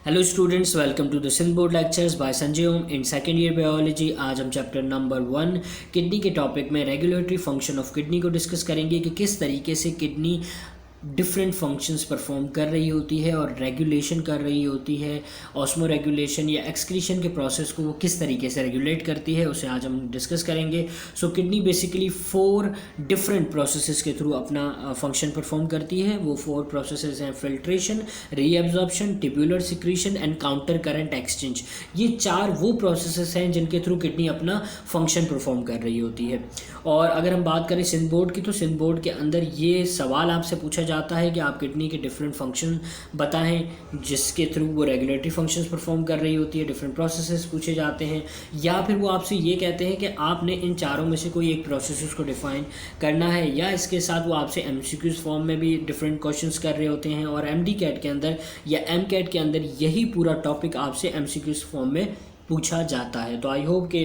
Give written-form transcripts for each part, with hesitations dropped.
Hello students, welcome to the Sindh board lectures by Sanjay Om in second year biology. आज हम chapter number 1 kidney के topic में regulatory function of kidney को discuss करेंगे कि किस तरीके से किडनी डिफरेंट फंक्शंस परफॉर्म कर रही होती है और रेगुलेशन कर रही होती है। ऑस्मो रेगुलेशन या एक्सक्रीशन के प्रोसेस को वो किस तरीके से रेगुलेट करती है, उसे आज हम डिस्कस करेंगे। सो किडनी बेसिकली 4 डिफरेंट प्रोसेसेस के थ्रू अपना फंक्शन परफॉर्म करती है। वो 4 प्रोसेसेस हैं: filtration, reabsorption, tubular secretion and counter current exchange. ये 4 वो प्रोसेसेस हैं जिनके थ्रू किडनी अपना फंक्शन परफॉर्म कर रही होती है। और अगर हम बात करें सिंध बोर्ड की, तो सिंध बोर्ड के अंदर ये सवाल आपसे पूछा जाता है कि आप किडनी के डिफरेंट फंक्शन बताएं जिसके थ्रू वो रेगुलेटरी फंक्शंस परफॉर्म कर रही होती है। डिफरेंट प्रोसेसेस पूछे जाते हैं, या फिर वो आपसे ये कहते हैं कि आपने इन चारों में से कोई एक प्रोसेस को डिफाइन करना है, या इसके साथ वो आपसे एमसीक्यूज फॉर्म में भी डिफरेंट क्वेश्चंस कर रहे होते हैं। और एमडी कैट के अंदर या एम कैट के अंदर यही पूरा टॉपिक आपसे एमसीक्यूज फॉर्म में पूछा जाता है। तो आई होप कि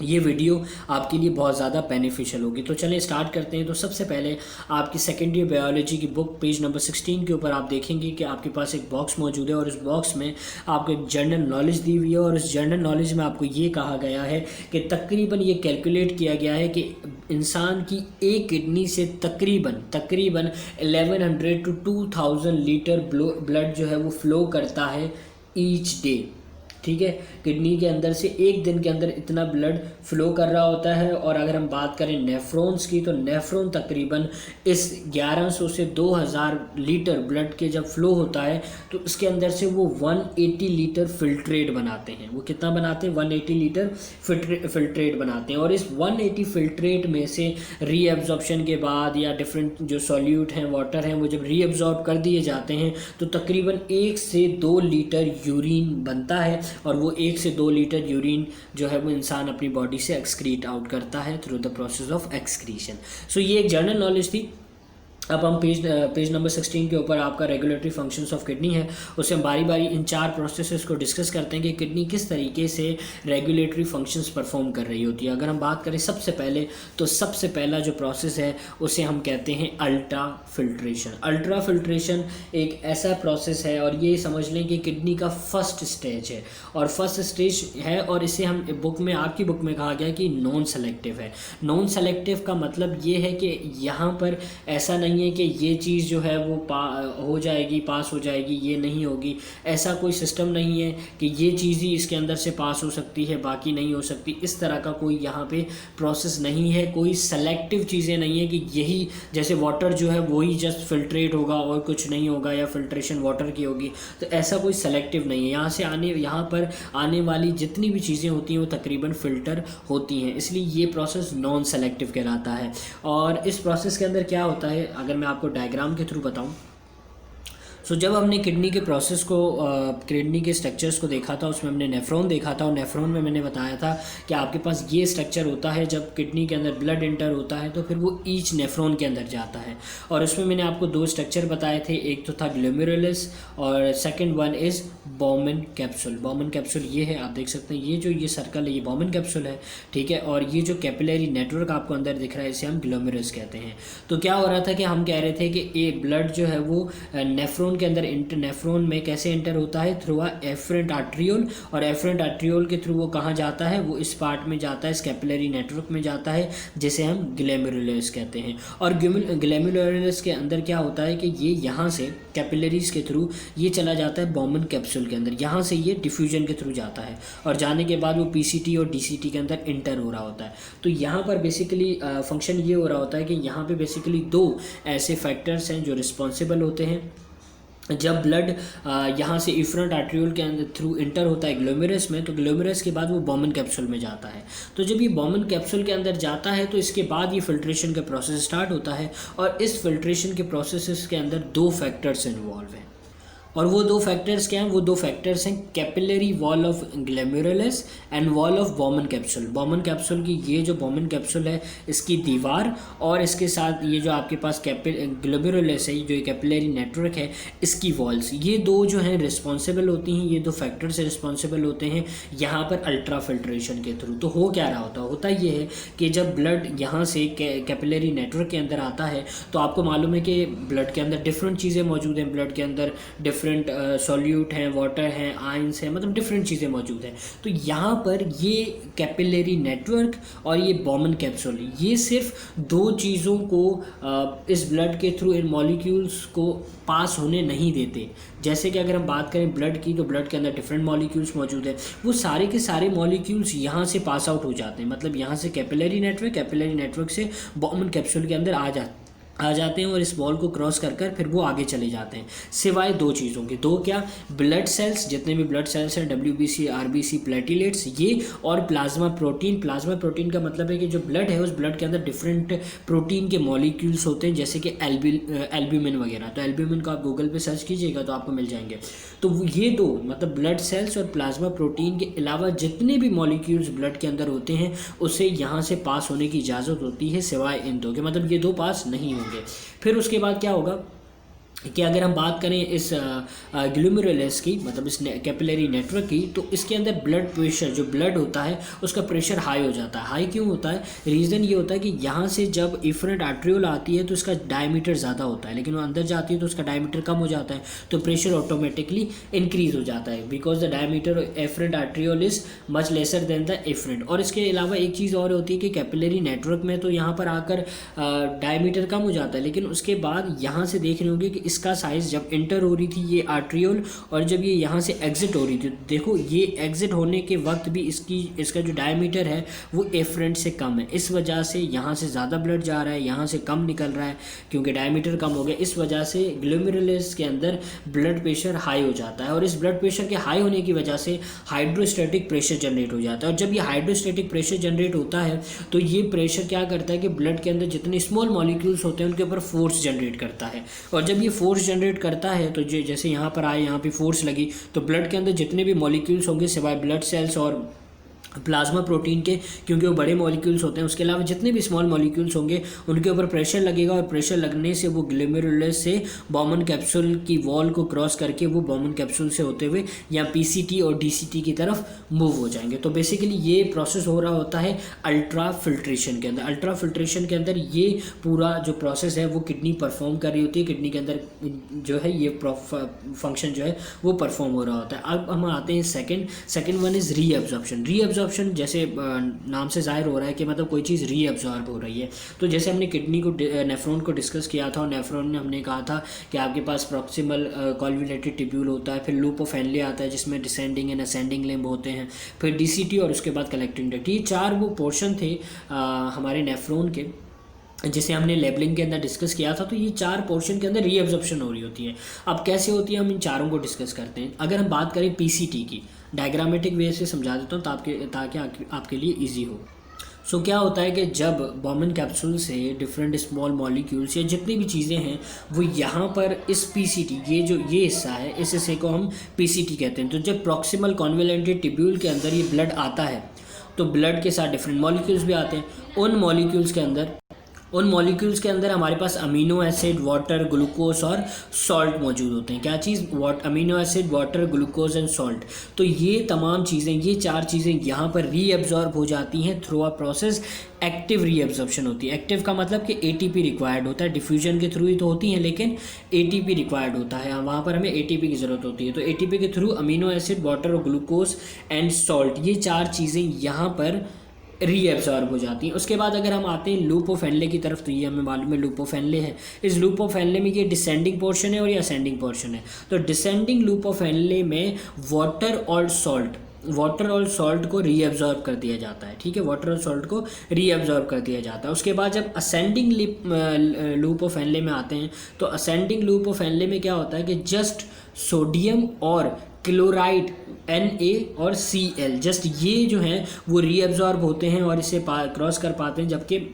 ये वीडियो आपके लिए बहुत ज़्यादा बेनिफिशियल होगी। तो चलें स्टार्ट करते हैं। तो सबसे पहले आपकी सेकेंड ईयर बायोलॉजी की बुक पेज नंबर 16 के ऊपर आप देखेंगे कि आपके पास एक बॉक्स मौजूद है, और इस बॉक्स में आपको एक जनरल नॉलेज दी हुई है। और इस जनरल नॉलेज में आपको ये कहा गया है कि तकरीबन ये कैलकुलेट किया गया है कि इंसान की एक किडनी से तकरीबन 1100 to 2000 लीटर ब्लड जो है वो फ्लो करता है ईच डे। ठीक है, किडनी के अंदर से एक दिन के अंदर इतना ब्लड फ्लो कर रहा होता है। और अगर हम बात करें नेफ्रॉन्स की, तो नेफ्रॉन तकरीबन इस 1100 से 2000 लीटर ब्लड के जब फ्लो होता है तो इसके अंदर से वो 180 लीटर फिल्ट्रेट बनाते हैं। वो कितना बनाते हैं? 180 लीटर फिल्ट्रेट बनाते हैं। और इस 180 फिल्ट्रेट में से रीएब्जॉर्प्शन के बाद या डिफरेंट जो सॉल्यूट हैं, वाटर हैं, वो जब रीएब्जॉर्ब कर दिए जाते हैं तो तकरीबन 1 से 2 लीटर यूरिन बनता है। और वो 1 से 2 लीटर यूरिन जो है वो इंसान अपनी बॉडी से एक्सक्रीट आउट करता है through the process of excretion. So ये एक जनरल नॉलेज थी। अब हम पेज नंबर 16 के ऊपर आपका रेगुलेटरी फंक्शंस ऑफ किडनी है, उससे हम बारी बारी इन 4 प्रोसेसेस को डिस्कस करते हैं कि किडनी किस तरीके से रेगुलेटरी फंक्शंस परफॉर्म कर रही होती है। अगर हम बात करें सबसे पहले, तो सबसे पहला जो प्रोसेस है उसे हम कहते हैं अल्ट्रा फिल्ट्रेशन। अल्ट्रा फिल्ट्रेशन एक ऐसा प्रोसेस है, और ये समझ लें कि किडनी का फर्स्ट स्टेज है, और फर्स्ट स्टेज है, और इसे हम आपकी बुक में कहा गया कि नॉन सेलेक्टिव है। नॉन सेलेक्टिव का मतलब ये है कि यहाँ पर ऐसा नहीं है कि ये चीज़ जो है वो हो जाएगी, पास हो जाएगी, ये नहीं होगी। ऐसा कोई सिस्टम नहीं है कि ये चीज़ ही इसके अंदर से पास हो सकती है, बाकी नहीं हो सकती। इस तरह का कोई यहाँ पे प्रोसेस नहीं है। कोई सेलेक्टिव चीज़ें नहीं है कि यही जैसे वाटर जो है वही जस्ट फिल्ट्रेट होगा और कुछ नहीं होगा, या फिल्ट्रेशन वाटर की होगी। तो ऐसा कोई सेलेक्टिव नहीं है। यहाँ पर आने वाली जितनी भी चीज़ें होती हैं वो तकरीबन फ़िल्टर होती हैं, इसलिए ये प्रोसेस नॉन सेलेक्टिव कहलाता है। और इस प्रोसेस के अंदर क्या होता है, अगर मैं आपको डायग्राम के थ्रू बताऊं, जब हमने किडनी के प्रोसेस को किडनी के स्ट्रक्चर्स को देखा था, उसमें हमने नेफ्रॉन देखा था। और नेफ्रॉन में मैंने बताया था कि आपके पास ये स्ट्रक्चर होता है, जब किडनी के अंदर ब्लड इंटर होता है तो फिर वो ईच नेफ्रॉन के अंदर जाता है। और उसमें मैंने आपको 2 स्ट्रक्चर बताए थे, एक तो था ग्लोमेरुलस और second one is Bowman capsule. Bowman capsule ये है, आप देख सकते हैं, ये सर्कल है, ये बॉमन कैप्सूल है। ठीक है, और ये जो कैपिलरी नेटवर्क आपको अंदर दिख रहा है इसे हम ग्लोमेरुलस कहते हैं। तो क्या हो रहा था कि हम कह रहे थे कि ये ब्लड जो है वो नेफ्रॉन के अंदर नेफ्रॉन में कैसे एंटर होता है? Through afferent arteriole. और एफरेंट आर्ट्रियोल के थ्रू वो कहाँ जाता है? वो इस पार्ट में जाता है, इस कैपिलरी नेटवर्क में जाता है, जिसे हम ग्लोमेरुलस कहते हैं। और ग्लोमेरुलस के अंदर क्या होता है कि ये यहाँ से कैपिलरीज के थ्रू ये चला जाता है बॉमन कैप्सूल के अंदर। यहाँ से ये डिफ्यूजन के थ्रू जाता है, और जाने के बाद वो पीसीटी और डीसीटी के अंदर इंटर हो रहा होता है। तो यहाँ पर बेसिकली फंक्शन ये हो रहा होता है कि यहाँ पे बेसिकली 2 ऐसे फैक्टर्स हैं जो रिस्पॉन्सिबल होते हैं। जब ब्लड यहाँ से इफ्रंट आर्ट्रियोल के अंदर थ्रू इंटर होता है ग्लोमेरुलस में, तो ग्लोमेरुलस के बाद वो बॉमन कैप्सूल में जाता है। तो जब ये बॉमन कैप्सूल के अंदर जाता है तो इसके बाद ये फिल्ट्रेशन का प्रोसेस स्टार्ट होता है। और इस फिल्ट्रेशन के प्रोसेस के अंदर 2 फैक्टर्स इन्वॉल्व हैं। और वो 2 फैक्टर्स क्या हैं? वो 2 फैक्टर्स हैं capillary wall of glomerulus and wall of Bowman capsule. Bowman capsule की ये जो बॉमन कैप्सूल है इसकी दीवार, और इसके साथ ये जो आपके पास ग्लोमेरुलस है, जो ये कैपिलरी नेटवर्क है, इसकी वॉल्स, ये 2 जो हैं रिस्पॉन्सिबल होती हैं, ये 2 फैक्टर से रिस्पॉन्सिबल होते हैं यहाँ पर अल्ट्रा फिल्ट्रेशन के थ्रू। तो हो क्या रहा होता ये है कि जब ब्लड यहाँ से कैपिलरी नेटवर्क के अंदर आता है तो आपको मालूम है कि ब्लड के अंदर डिफरेंट चीज़ें मौजूद हैं। ब्लड के अंदर डिफरेंट डिफरेंट सॉल्यूट हैं, वाटर हैं, आयंस हैं, मतलब डिफरेंट चीज़ें मौजूद हैं। तो यहाँ पर ये कैपिलरी नेटवर्क और ये बॉमन कैप्सूल, ये सिर्फ दो चीज़ों को इस ब्लड के थ्रू इन मॉलिक्यूल्स को पास होने नहीं देते। जैसे कि अगर हम बात करें ब्लड की, तो ब्लड के अंदर डिफरेंट मॉलिक्यूल्स मौजूद हैं, वो सारे के सारे मॉलिक्यूल्स यहाँ से पास आउट हो जाते हैं, मतलब यहाँ से कैपिलरी नेटवर्क से बॉमन कैप्सूल के अंदर आ जाते हैं और इस वॉल को क्रॉस कर कर फिर वो आगे चले जाते हैं, सिवाय दो चीज़ों के। दो क्या? ब्लड सेल्स, जितने भी ब्लड सेल्स हैं, WBC, RBC, प्लेटिलेट्स, ये, और प्लाज्मा प्रोटीन। प्लाज्मा प्रोटीन का मतलब है कि जो ब्लड है, उस ब्लड के अंदर डिफरेंट प्रोटीन के मॉलिक्यूल्स होते हैं, जैसे कि एल्ब्यूमिन वगैरह। तो एल्ब्यूमिन को आप गूगल पे सर्च कीजिएगा तो आपको मिल जाएंगे। तो ये दो, मतलब ब्लड सेल्स और प्लाज्मा प्रोटीन के अलावा जितने भी मॉलिक्यूल्स ब्लड के अंदर होते हैं, उसे यहाँ से पास होने की इजाज़त होती है, सिवाय इन दो के, मतलब ये दो पास नहीं होंगे। फिर उसके बाद क्या होगा कि अगर हम बात करें इस ग्लोमेरुलस की, मतलब इस कैपिलरी नेटवर्क की, तो इसके अंदर ब्लड प्रेशर, जो ब्लड होता है उसका प्रेशर हाई हो जाता है। हाई क्यों होता है? रीज़न ये होता है कि यहाँ से जब इफरेंट आर्ट्रियोल आती है तो इसका डायमीटर ज़्यादा होता है, लेकिन वो अंदर जाती है तो उसका डायमीटर कम हो जाता है, तो प्रेशर ऑटोमेटिकली इंक्रीज हो जाता है, because the diameter efferent arteriole is much lesser than the efferent. और इसके अलावा एक चीज़ और होती है कि कैपिलरी नेटवर्क में तो यहाँ पर आकर डायमीटर कम हो जाता है, लेकिन उसके बाद यहाँ से देख रहे होंगे कि इसका साइज़ जब इंटर हो रही थी ये आर्ट्रियोल, और जब ये यहाँ से एग्जिट हो रही थी, देखो ये एग्जिट होने के वक्त भी इसका जो डायमीटर है वो एफरेंट से कम है। इस वजह से यहाँ से ज़्यादा ब्लड जा रहा है, यहाँ से कम निकल रहा है, क्योंकि डायमीटर कम हो गया। इस वजह से ग्लोमेरुलस के अंदर ब्लड प्रेशर हाई हो जाता है, और इस ब्लड प्रेशर के हाई होने की वजह से हाइड्रोस्टैटिक प्रेशर जनरेट हो जाता है। और जब ये हाइड्रोस्टैटिक प्रेशर जनरेट होता है तो ये प्रेशर क्या करता है कि ब्लड के अंदर जितने स्मॉल मॉलिक्यूल्स होते हैं उनके ऊपर फोर्स जनरेट करता है, और जब ये फोर्स जनरेट करता है तो जैसे यहाँ पर आए, यहाँ पे फोर्स लगी, तो ब्लड के अंदर जितने भी मॉलिक्यूल्स होंगे, सिवाय ब्लड सेल्स और प्लाज्मा प्रोटीन के, क्योंकि वो बड़े मॉलिक्यूल्स होते हैं, उसके अलावा जितने भी स्मॉल मॉलिक्यूल्स होंगे उनके ऊपर प्रेशर लगेगा, और प्रेशर लगने से वो ग्लोमेरुलस से बॉमन कैप्सूल की वॉल को क्रॉस करके वो बॉमन कैप्सूल से होते हुए या PCT और DCT की तरफ मूव हो जाएंगे। तो बेसिकली ये प्रोसेस हो रहा होता है अल्ट्रा फिल्ट्रेशन के अंदर। अल्ट्रा फिल्ट्रेशन के अंदर ये पूरा जो प्रोसेस है वो किडनी परफॉर्म कर रही होती है, किडनी के अंदर जो है ये फंक्शन जो है वो परफॉर्म हो रहा होता है। अब हम आते हैं second one is reabsorption. Reabsorption जैसे नाम से जाहिर हो रहा है कि मतलब कोई चीज़ रीअब्जॉर्ब हो रही है। तो जैसे हमने किडनी को, नेफ्रॉन को डिस्कस किया था, और नेफ्रॉन में हमने कहा था कि आपके पास प्रॉक्सिमल कॉन्वोल्यूटेड ट्यूब्यूल होता है, फिर लूप ऑफ हेनले आता है जिसमें डिसेंडिंग एंड असेंडिंग लिम्ब होते हैं, फिर DCT और उसके बाद कलेक्टिंग डक्ट। ये चार वो पोर्शन थे हमारे नेफ्रॉन के जिसे हमने लेबलिंग के अंदर डिस्कस किया था। तो ये चार पोर्शन के अंदर रीअब्जॉर्प्शन हो रही होती है। अब कैसे होती है, हम इन चारों को डिस्कस करते हैं। अगर हम बात करें PCT की, डायग्रामेटिक वे से समझा देता हूँ ताकि आपके लिए ईजी हो। सो क्या होता है कि जब बॉमन कैप्सूल से डिफरेंट स्मॉल मॉलिक्यूल्स या जितनी भी चीज़ें हैं वो यहाँ पर इस PCT, ये हिस्सा है, इस हिस्से को हम PCT कहते हैं। तो जब प्रॉक्सिमल कॉन्वोल्यूटेड ट्यूब्यूल के अंदर ये ब्लड आता है तो ब्लड के साथ डिफरेंट मॉलिक्यूल्स भी आते हैं। उन मॉलिक्यूल्स के अंदर हमारे पास अमीनो एसिड, वाटर, ग्लूकोज और सॉल्ट मौजूद होते हैं। क्या चीज़? Amino acid, water, glucose and salt. तो ये तमाम चीज़ें, ये चार चीज़ें यहाँ पर रीअब्जॉर्ब हो जाती हैं through a process active reabsorption होती है। एक्टिव का मतलब कि ATP रिक्वायर्ड होता है, डिफ्यूजन के थ्रू ही तो होती हैं, लेकिन ATP रिक्वायर्ड होता है, वहाँ पर हमें ATP की ज़रूरत होती है। तो ATP के थ्रू अमीनो एसिड, वाटर और ग्लूकोज एंड सॉल्ट, ये चार चीज़ें यहाँ पर रीअब्जॉर्ब हो जाती हैं। उसके बाद अगर हम आते हैं लूप ऑफ हेनले की तरफ, तो ये हमें मालूम है लूप ऑफ हेनले है। इस लूप ऑफ हेनले में ये डिसेंडिंग पोर्शन है और ये असेंडिंग पोर्शन है। तो डिसेंडिंग लूप ऑफ हेनले में वाटर और सॉल्ट को रीअब्जॉर्ब कर दिया जाता है, ठीक है, वाटर और सॉल्ट को रीअब्जॉर्ब कर दिया जाता है। उसके बाद जब असेंडिंग लूप ऑफ हेनले में आते हैं तो असेंडिंग लूप ऑफ हेनले में क्या होता है कि जस्ट सोडियम और क्लोराइड Na और Cl, जस्ट ये जो हैं वो रीअब्जॉर्ब होते हैं और इसे क्रॉस कर पाते हैं। जबकि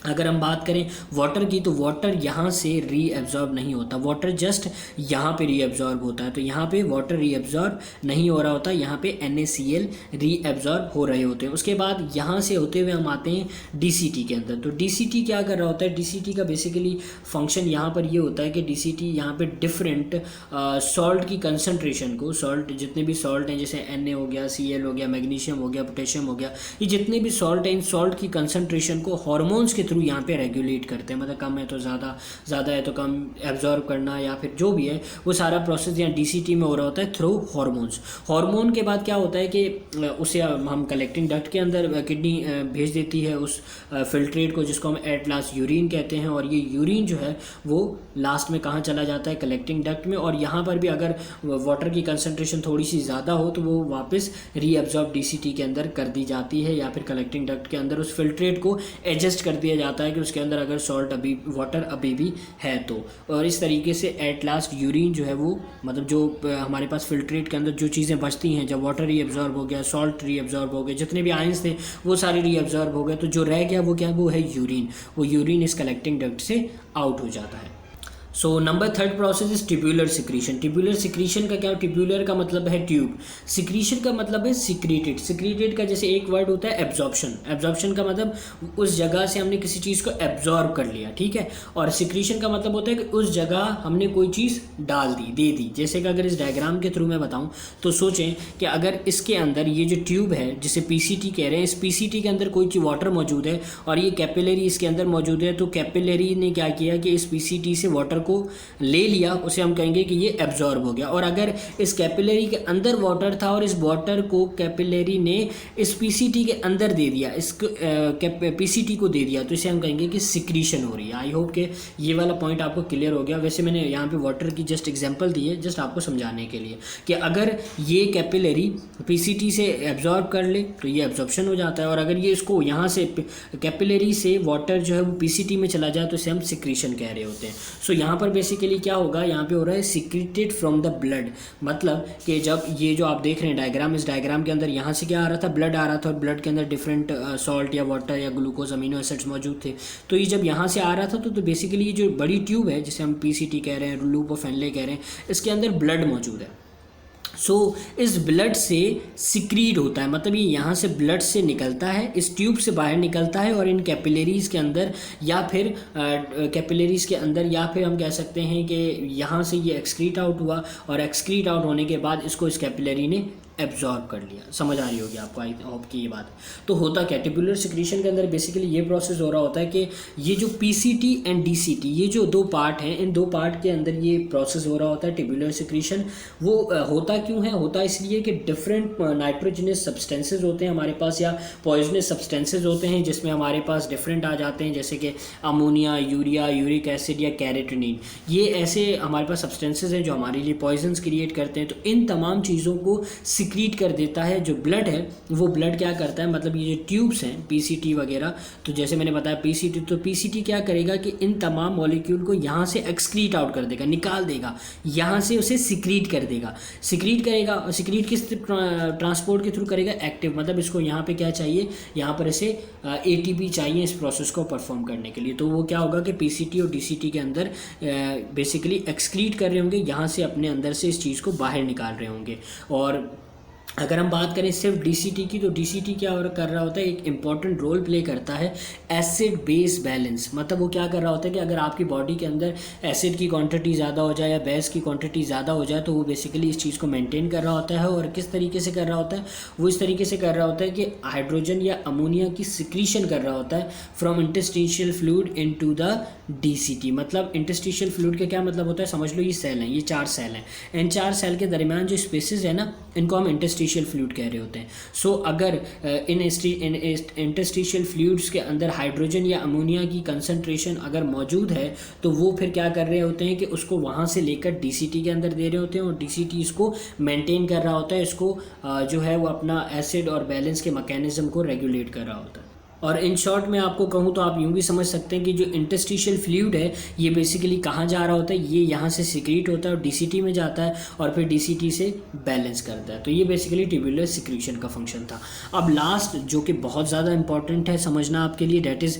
अगर हम बात करें वाटर की, तो वाटर यहाँ से रीअब्जॉर्ब नहीं होता, वाटर जस्ट यहाँ पे रीअब्जॉर्ब होता है। तो यहाँ पे वाटर रीअब्जॉर्ब नहीं हो रहा होता, यहाँ पे NaCl रीअब्जॉर्ब हो रहे होते हैं। उसके बाद यहाँ से होते हुए हम आते हैं DCT के अंदर। तो DCT क्या कर रहा होता है? DCT का बेसिकली फंक्शन यहाँ पर ये होता है कि DCT यहाँ पे डिफरेंट सॉल्ट की कंसनट्रेशन को, सॉल्ट जितने भी सॉल्ट हैं जैसे Na हो गया, Cl हो गया, मैग्नीशियम हो गया, पोटेशियम हो गया, ये जितने भी सॉल्ट हैं इन सॉल्ट की कंसनट्रेशन को हार्मोन्स के थ्रू यहाँ पे रेगुलेट करते हैं, मतलब कम है तो ज़्यादा, ज़्यादा है तो कम एब्जॉर्ब करना, या फिर जो भी है वो सारा प्रोसेस यहाँ DCT में हो रहा होता है थ्रू हॉर्मोन्स। हार्मोन के बाद क्या होता है कि उसे हम कलेक्टिंग डक्ट के अंदर किडनी भेज देती है उस फिल्ट्रेट को, जिसको हम एट लास्ट यूरिन कहते हैं, और ये यूरिन जो है वो लास्ट में कहाँ चला जाता है, कलेक्टिंग डक्ट में। और यहाँ पर भी अगर वाटर की कंसनट्रेशन थोड़ी सी ज़्यादा हो तो वो वापस रीअब्जॉर्ब DCT के अंदर कर दी जाती है, या फिर कलेक्टिंग डक्ट के अंदर उस फिल्ट्रेट को एडजस्ट कर दिया जाता है कि उसके अंदर अगर सॉल्ट अभी वाटर अभी भी है तो। और इस तरीके से एट लास्ट यूरिन जो है वो, मतलब जो हमारे पास फिल्ट्रेट के अंदर जो चीज़ें बचती हैं, जब वाटर रीअब्जॉर्ब हो गया, सॉल्ट रीअब्जॉर्ब हो गए, जितने भी आयंस थे वो सारे रीअब्जॉर्ब हो गए, तो जो रह गया वो क्या, वो है यूरिन। वो यूरिन इस कलेक्टिंग डक्ट से आउट हो जाता है। So number third process is tubular secretion. Tubular secretion का क्या, ट्यूबुलर का मतलब है ट्यूब, सिक्रीशन का मतलब है सिक्रीटेड। सिक्रीटेड का जैसे एक वर्ड होता है एब्जॉर्प्शन, एब्जॉर्प्शन का मतलब उस जगह से हमने किसी चीज़ को एब्जॉर्ब कर लिया, ठीक है। और सिक्रीशन का मतलब होता है कि उस जगह हमने कोई चीज़ डाल दी, दे दी। जैसे कि अगर इस डायग्राम के थ्रू मैं बताऊँ तो सोचें कि अगर इसके अंदर ये जो ट्यूब है जिसे PCT कह रहे हैं, इस PCT के अंदर कोई वाटर मौजूद है और ये कैपिलरी इसके अंदर मौजूद है, तो कैपिलरी ने क्या किया कि इस PCT से वाटर को ले लिया, उसे हम कहेंगे कि ये एब्जॉर्ब हो गया। और अगर इस कैपिलरी के अंदर वाटर था और इस वाटर को कैपिलरी ने इस PCT के अंदर दे दिया, इस PCT को दे दिया, तो इसे हम कहेंगे कि सिक्रीशन हो रही है। आई होप कि ये वाला पॉइंट आपको क्लियर हो गया। वैसे मैंने यहाँ पे वाटर की जस्ट एग्जांपल दी है, जस्ट आपको समझाने के लिए कि अगर ये कैपिलरी PCT से एब्जॉर्ब कर ले तो ये एब्जॉर्प्शन हो जाता है, और अगर ये इसको यहाँ से कैपिलरी से वाटर जो है वो PCT में चला जाए तो इसे हम सिक्रीशन कह रहे होते हैं। सो यहाँ पर बेसिकली क्या होगा, यहाँ पे हो रहा है सिक्रीटेड फ्रॉम द ब्लड, मतलब कि जब ये जो आप देख रहे हैं डायग्राम, इस डायग्राम के अंदर यहाँ से क्या आ रहा था, ब्लड आ रहा था, और ब्लड के अंदर डिफरेंट सॉल्ट या वाटर या ग्लूकोज अमीनो एसिड्स मौजूद थे। तो ये जब यहाँ से आ रहा था तो बेसिकली ये जो बड़ी ट्यूब है जिसे हम PCT कह रहे हैं, लूप ऑफ हेनले कह रहे हैं, इसके अंदर ब्लड मौजूद है। सो इस ब्लड से सिक्रीट होता है, मतलब ये यहाँ से ब्लड से निकलता है, इस ट्यूब से बाहर निकलता है, और इन कैपिलरीज़ के अंदर या फिर कैपिलरीज़ के अंदर, या फिर हम कह सकते हैं कि यहाँ से ये एक्सक्रीट आउट हुआ, और एक्सक्रीट आउट होने के बाद इसको इस कैपिलरी ने एब्जॉर्ब कर लिया। समझ आ रही होगी आपको, आई होप की ये बात। तो होता क्या, ट्यूबुलर सिक्रीशन के अंदर बेसिकली ये प्रोसेस हो रहा होता है कि ये जो PCT एंड DCT, ये जो दो पार्ट हैं, इन दो पार्ट के अंदर ये प्रोसेस हो रहा होता है ट्यूबुलर सिक्रीशन। वो होता क्यों है, होता इसलिए कि डिफरेंट नाइट्रोजनस सब्सटेंसेज होते हैं हमारे पास, या पॉइजनस सब्सटेंसेज होते हैं जिसमें हमारे पास डिफरेंट आ जाते हैं, जैसे कि अमोनिया, यूरिया, यूरिक एसिड या कैरेटिनिन। ये ऐसे हमारे पास सब्सटेंसेज हैं जो हमारे लिए पॉइजन्स क्रिएट करते हैं। तो इन तमाम चीज़ों को सिक्रीट कर देता है जो ब्लड है। वो ब्लड क्या करता है, मतलब ये जो ट्यूब्स हैं PCT वगैरह, तो जैसे मैंने बताया PCT, तो PCT क्या करेगा कि इन तमाम मॉलिक्यूल को यहाँ से एक्सक्रीट आउट कर देगा, निकाल देगा, यहाँ से उसे सिक्रीट कर देगा। सिक्रीट करेगा, सिक्रीट किस ट्रांसपोर्ट के थ्रू करेगा, एक्टिव, मतलब इसको यहाँ पे क्या चाहिए, यहाँ पर इसे ATP चाहिए इस प्रोसेस को परफॉर्म करने के लिए। तो वो क्या होगा कि PCT और DCT के अंदर बेसिकली एक्सक्रीट कर रहे होंगे, यहाँ से अपने अंदर से इस चीज़ को बाहर निकाल रहे होंगे। और अगर हम बात करें सिर्फ DCT की, तो DCT क्या कर रहा होता है, एक इंपॉर्टेंट रोल प्ले करता है एसिड बेस बैलेंस। मतलब वो क्या कर रहा होता है कि अगर आपकी बॉडी के अंदर एसिड की क्वांटिटी ज़्यादा हो जाए या बेस की क्वांटिटी ज़्यादा हो जाए, तो वो बेसिकली इस चीज़ को मेंटेन कर रहा होता है। और किस तरीके से कर रहा होता है, वो इस तरीके से कर रहा होता है कि हाइड्रोजन या अमोनिया की सिक्रीशन कर रहा होता है from interstitial fluid into the DCT। मतलब इंटरस्टिशियल फ्लूइड का क्या मतलब होता है, समझ लो ये सेल हैं, ये 4 सेल हैं, इन 4 सेल के दरमियान जो स्पेसेस है ना, इनको हम इंटरस्टिशियल फ्लूइड कह रहे होते हैं। सो अगर इन इंटरस्टिशियल फ्लूइड्स के अंदर हाइड्रोजन या अमोनिया की कंसंट्रेशन अगर मौजूद है, तो वो फिर क्या कर रहे होते हैं कि उसको वहाँ से लेकर DCT के अंदर दे रहे होते हैं, और DCT इसको मेंटेन कर रहा होता है, इसको जो है वो अपना एसिड और बैलेंस के मैकेनिज्म को रेगुलेट कर रहा होता है। और इन शॉर्ट में आपको कहूँ तो आप यूँ भी समझ सकते हैं कि जो इंटरस्टिशियल फ्लूइड है ये बेसिकली कहाँ जा रहा होता है, ये यहाँ से सिक्रीट होता है और DCT में जाता है, और फिर DCT से बैलेंस करता है। तो ये बेसिकली ट्यूबुलर सिक्रीशन का फंक्शन था। अब लास्ट जो कि बहुत ज़्यादा इंपॉर्टेंट है समझना आपके लिए, that is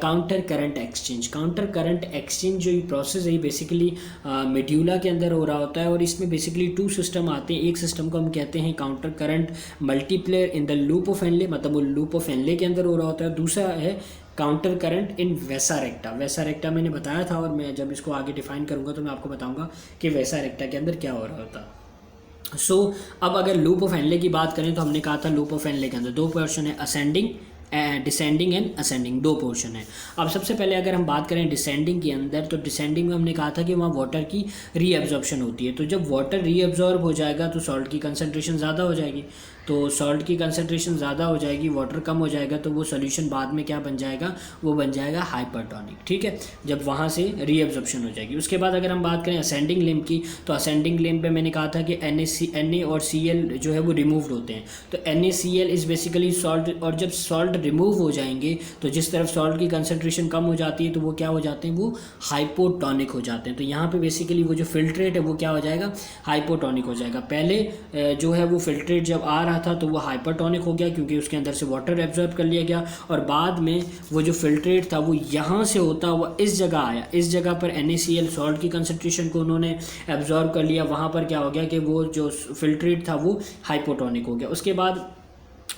counter current exchange. Counter current exchange जो ये प्रोसेस है बेसिकली मेड्यूला के अंदर हो रहा होता है, और इसमें बेसिकली 2 सिस्टम आते हैं। एक सिस्टम को हम कहते हैं counter current multiplayer in the loop of Henley, मतलब वो लूप ऑफ हेनले के अंदर हो रहा होता है। दूसरा है काउंटर करंट इन वेसा रेक्टा। वेसा रेक्टा मैंने बताया था, और मैं जब इसको आगे डिफाइन करूंगा तो मैं आपको बताऊंगा कि वेसा रेक्टा के अंदर क्या हो रहा होता। सो अब अगर लूप ऑफ हेनले की बात करें तो हमने कहा था लूप ऑफ हेनले के अंदर 2 पोर्शन है, असेंडिंग डिसेंडिंग एंड असेंडिंग, दो पोर्शन है। अब सबसे पहले अगर हम बात करें डिसेंडिंग के अंदर, तो डिसेंडिंग में हमने कहा था कि वहाँ वाटर की रीएब्जॉर्प्शन होती है। तो जब वाटर रीएब्जॉर्ब हो जाएगा तो सॉल्ट की कंसनट्रेशन ज़्यादा हो जाएगी। तो सॉल्ट की कंसनट्रेशन ज़्यादा हो जाएगी, वाटर कम हो जाएगा, तो वो सोल्यूशन बाद में क्या बन जाएगा, वो बन जाएगा हाइपरटोनिक। ठीक है, जब वहाँ से रीएब्जॉर्प्शन हो जाएगी। उसके बाद अगर हम बात करें असेंडिंग लिम्ब की, तो असेंडिंग लिम्ब पे मैंने कहा था कि Na और Cl जो है वो रिमूव्ड होते हैं। तो NaCl इज़ बेसिकली सॉल्ट, और जब सॉल्ट रिमूव हो जाएंगे तो जिस तरफ सॉल्ट की कंसनट्रेशन कम हो जाती है तो वो क्या हो जाते हैं, वो हाइपोटोनिक हो जाते हैं। तो यहाँ पे बेसिकली वो जो फिल्ट्रेट है वो क्या हो जाएगा, हाइपोटोनिक हो जाएगा। पहले जो है वो फिल्ट्रेट जब आ रहा था तो वो हाइपरटोनिक हो गया क्योंकि उसके अंदर से वाटर एब्जॉर्ब कर लिया गया, और बाद में वो जो फिल्ट्रेट था वो यहाँ से होता हुआ इस जगह आया। इस जगह पर NaCl सॉल्ट की कंसनट्रेशन को उन्होंने एब्जॉर्ब कर लिया। वहाँ पर क्या हो गया कि वो जो फिल्ट्रेट था वो हाइपोटोनिक हो गया। उसके बाद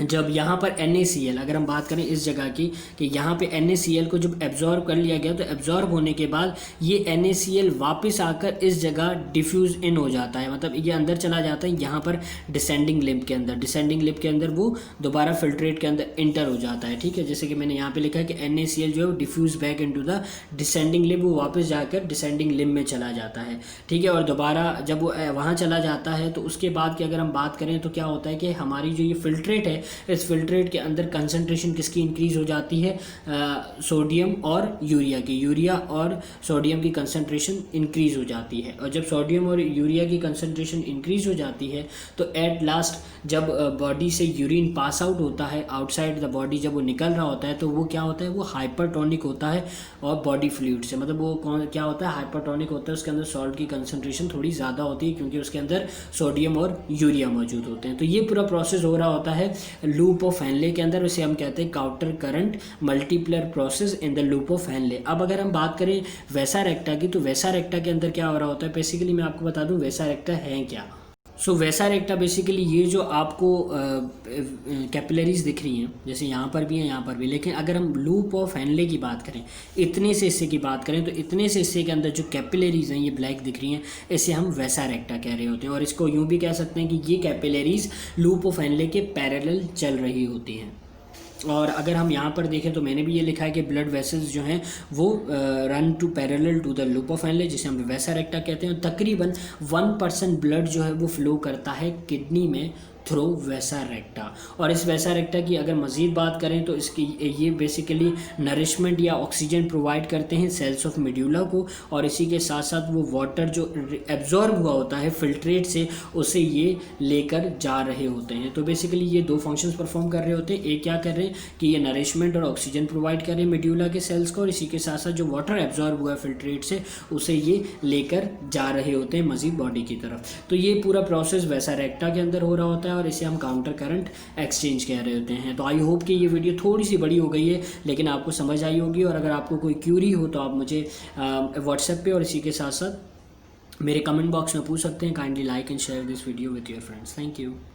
जब यहाँ पर NaCl, अगर हम बात करें इस जगह की, कि यहाँ पे NaCl को जब एब्जॉर्ब कर लिया गया, तो एब्जॉर्ब होने के बाद ये NaCl वापस आकर इस जगह डिफ्यूज़ इन हो जाता है, मतलब ये अंदर चला जाता है यहाँ पर डिसेंडिंग लिम्ब के अंदर। डिसेंडिंग लिम्ब के अंदर वो दोबारा फिल्ट्रेट के अंदर इंटर हो जाता है। ठीक है, जैसे कि मैंने यहाँ पे लिखा है कि NaCl जो है diffuse back into the descending limb, वो वापस जाकर डिसेंडिंग लिम्ब में चला जाता है। ठीक है, और दोबारा जब वो वहाँ चला जाता है तो उसके बाद की अगर हम बात करें तो क्या होता है कि हमारी जो ये फिल्ट्रेट है, इस फिल्ट्रेट के अंदर कंसंट्रेशन किसकी इंक्रीज़ हो जाती है, सोडियम और यूरिया की। यूरिया और सोडियम की कंसंट्रेशन इंक्रीज़ हो जाती है, और जब सोडियम और यूरिया की कंसंट्रेशन इंक्रीज़ हो जाती है तो एट लास्ट जब बॉडी से यूरिन पास आउट होता है आउटसाइड द बॉडी, जब वो निकल रहा होता है तो वो क्या होता है, वो हाइपरटोनिक होता है और बॉडी फ्लूइड से, मतलब वो क्या होता है, हाइपरटोनिक होता है। उसके अंदर सॉल्ट की कंसंट्रेशन थोड़ी ज़्यादा होती है क्योंकि उसके अंदर सोडियम और यूरिया मौजूद होते हैं। तो ये पूरा प्रोसेस हो रहा होता है लूप ऑफ हेनले के अंदर, उसे हम कहते हैं counter current multiplier process in the loop of Henle. अब अगर हम बात करें वैसा रेक्टा की, तो वैसा रेक्टा के अंदर क्या हो रहा होता है, बेसिकली मैं आपको बता दूं वैसा रेक्टा है क्या। सो वैसा रेक्टा बेसिकली ये जो आपको कैपिलरीज दिख रही हैं, जैसे यहाँ पर भी है यहाँ पर भी, लेकिन अगर हम लूप ऑफ हेनले की बात करें, इतने से हिस्से की बात करें, तो इतने से हिस्से के अंदर जो कैपिलरीज हैं ये ब्लैक दिख रही हैं, इसे हम वैसा रेक्टा कह रहे होते हैं। और इसको यूँ भी कह सकते हैं कि ये कैपिलरीज लूप ऑफ हेनले के पैरेलल चल रही होती हैं। और अगर हम यहाँ पर देखें तो मैंने भी ये लिखा है कि ब्लड वेसल्स जो हैं वो run to parallel to the loop of Henle, जिसे हम वैसा रेक्टा कहते हैं। तकरीबन 1% ब्लड जो है वो फ्लो करता है किडनी में थ्रू वैसा रेक्टा। और इस वैसा रेक्टा की अगर मज़ीद बात करें तो इसकी ये बेसिकली नरिशमेंट या ऑक्सीजन प्रोवाइड करते हैं सेल्स ऑफ मेड्यूला को, और इसी के साथ साथ वो वाटर जो एब्जॉर्ब हुआ होता है फिल्ट्रेट से, उसे ये लेकर जा रहे होते हैं। तो बेसिकली ये दो फंक्शंस परफॉर्म कर रहे होते हैं। एक क्या कर रहे हैं कि ये नरिशमेंट और ऑक्सीजन प्रोवाइड कर रहे हैं मेड्यूला के सेल्स को, और इसी के साथ साथ जो वाटर एब्जॉर्ब हुआ है फिल्ट्रेट से, उसे ये लेकर जा रहे होते हैं मज़ीद बॉडी की तरफ। तो ये पूरा प्रोसेस वैसा रेक्टा के अंदर हो रहा होता है, और इसे हम काउंटर करंट एक्सचेंज कह रहे होते हैं। तो आई होप कि ये वीडियो थोड़ी सी बड़ी हो गई है, लेकिन आपको समझ आई होगी। और अगर आपको कोई क्यूरी हो तो आप मुझे व्हाट्सएप पे और इसी के साथ साथ मेरे कमेंट बॉक्स में पूछ सकते हैं। Kindly like and share this video with your friends. Thank you.